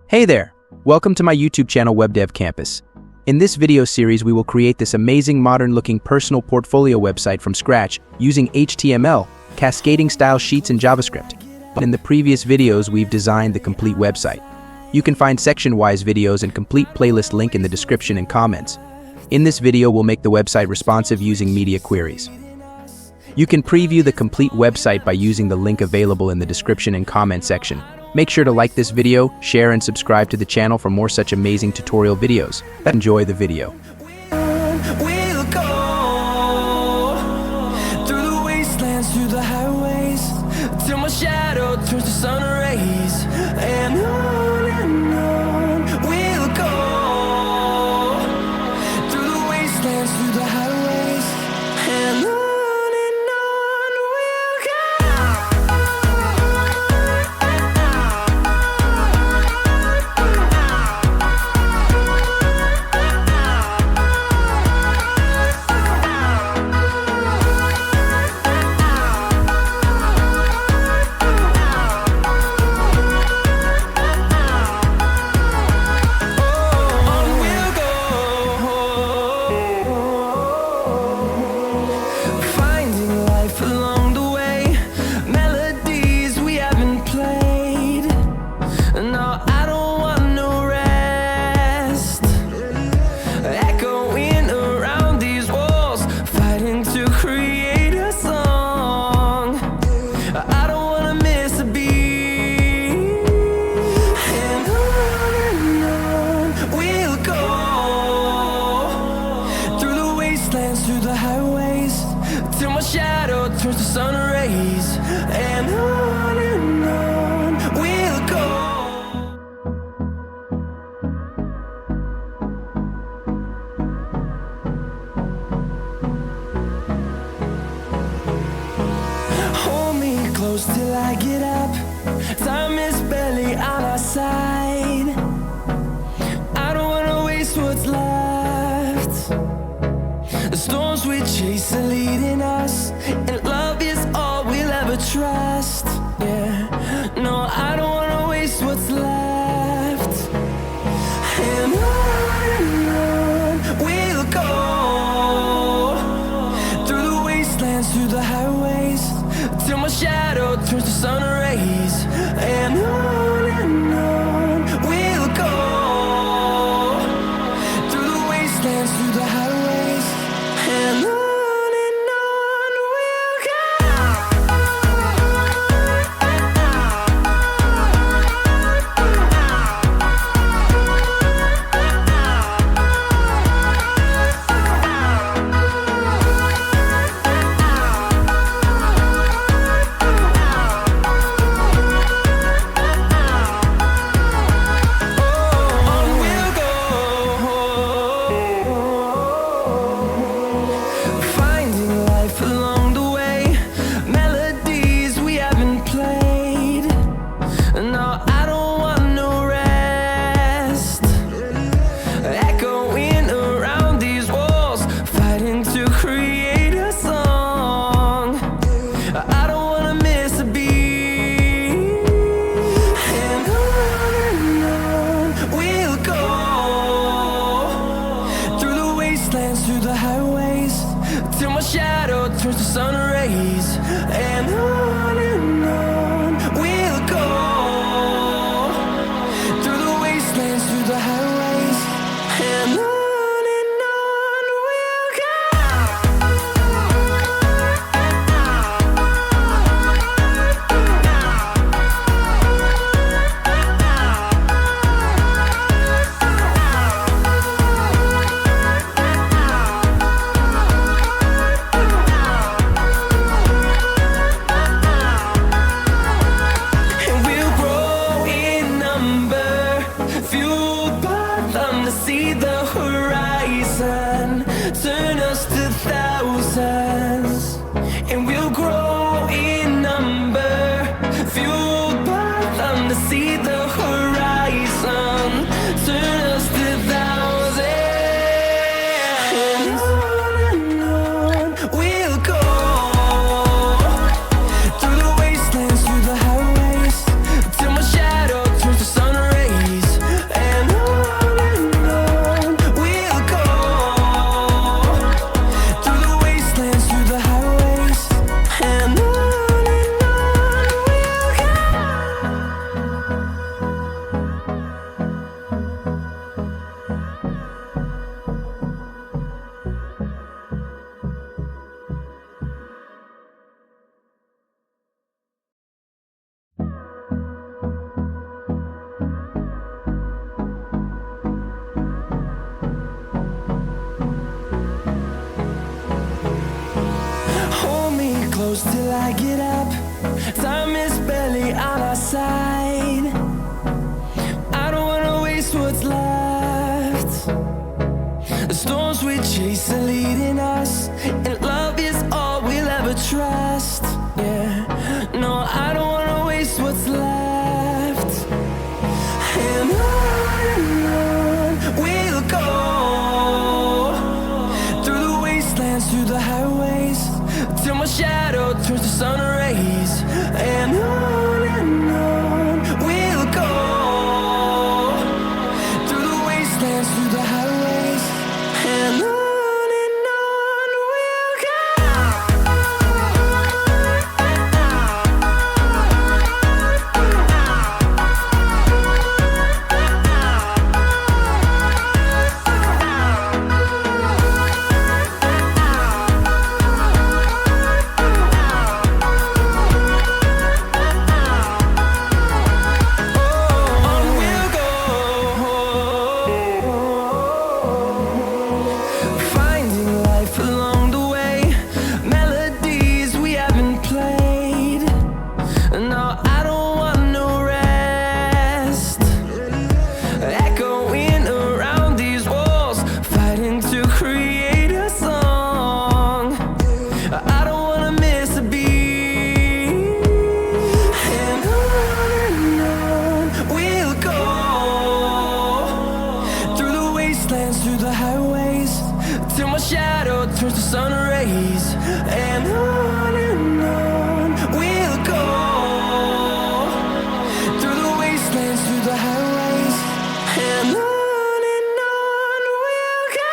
Hey there! Welcome to my YouTube channel WebDev Campus. In this video series, we will create this amazing modern-looking personal portfolio website from scratch using HTML, cascading style sheets and JavaScript. In the previous videos, we've designed the complete website. You can find section-wise videos and complete playlist link in the description and comments. In this video, we'll make the website responsive using media queries. You can preview the complete website by using the link available in the description and comment section. Make sure to like this video, share and subscribe to the channel for more such amazing tutorial videos. Enjoy the video. We'll go through the wastelands, through the highways, till my shadow turns to sun rays. And on we'll go through the wastelands, through the highways, and on we'll go. Through the highways, till my shadow turns to sun rays, and on we'll go. Hold me close till I get up. Time is barely on our side. I don't wanna waste what's left. The storms we chase are leading us, and love is all we'll ever trust. Yeah, no, I don't wanna waste what's left. And on we'll go through the wastelands, through the highways, till my shadow turns to sun rays. And on we'll go through the wastelands, through the highways, and on we'll go. Through the highways, till my shadow turns to sun rays, and on we'll go. close till I get up. Time is barely on our side. I don't wanna waste what's left. The storms we chase are leading us, and love is all we'll ever trust. Yeah, no, I don't wanna waste what's left. And on we'll go, through the wastelands, through the highways, till my shadow turns to sun rays. And on we'll go, through the wastelands, through the highways, and on we'll go. Through the highways, till my shadow turns to sun rays. And on we'll go, through the wastelands, through the highways, and on we'll go.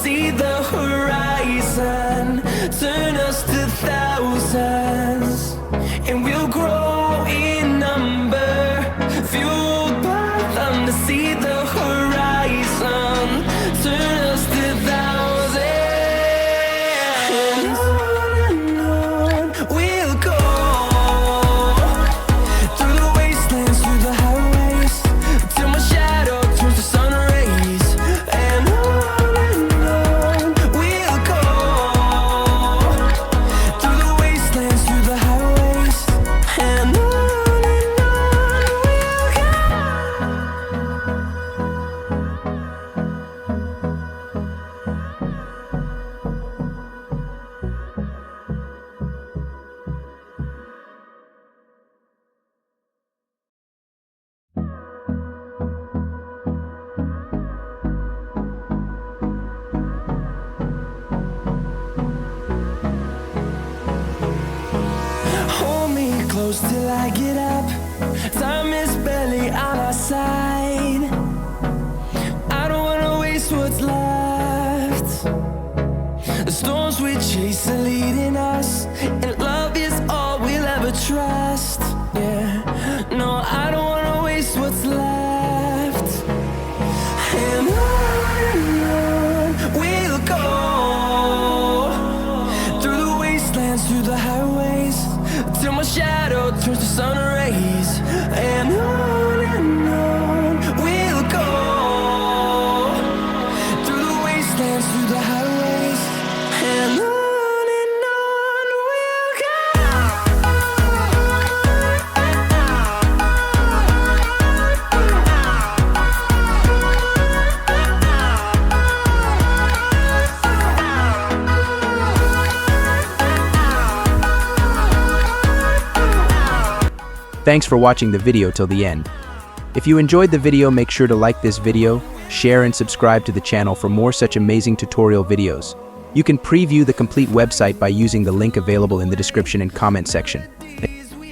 See the horizon turn us to thousands, and we'll grow in number, fueled by them to see the horizon turn us to thousands. And on we'll go, through the wastelands, through the highways, till my shadow turns to sun rays. And close till I get up. Time is barely on our side. I don't wanna waste what's left. The storms we chase are leading us, and love is all we'll ever trust. Yeah, no, I don't wanna waste what's left. And on we'll go, through the wastelands, through the highways, till my shadow turns to sun rays. And on we'll go, through the wastelands, through the highways, and on we'll go. Thanks for watching the video till the end. If you enjoyed the video, make sure to like this video, share and subscribe to the channel for more such amazing tutorial videos. You can preview the complete website by using the link available in the description and comment section.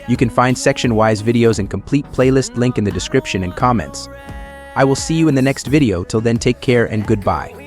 You can find section-wise videos and complete playlist link in the description and comments. I will see you in the next video. Till then, take care and goodbye.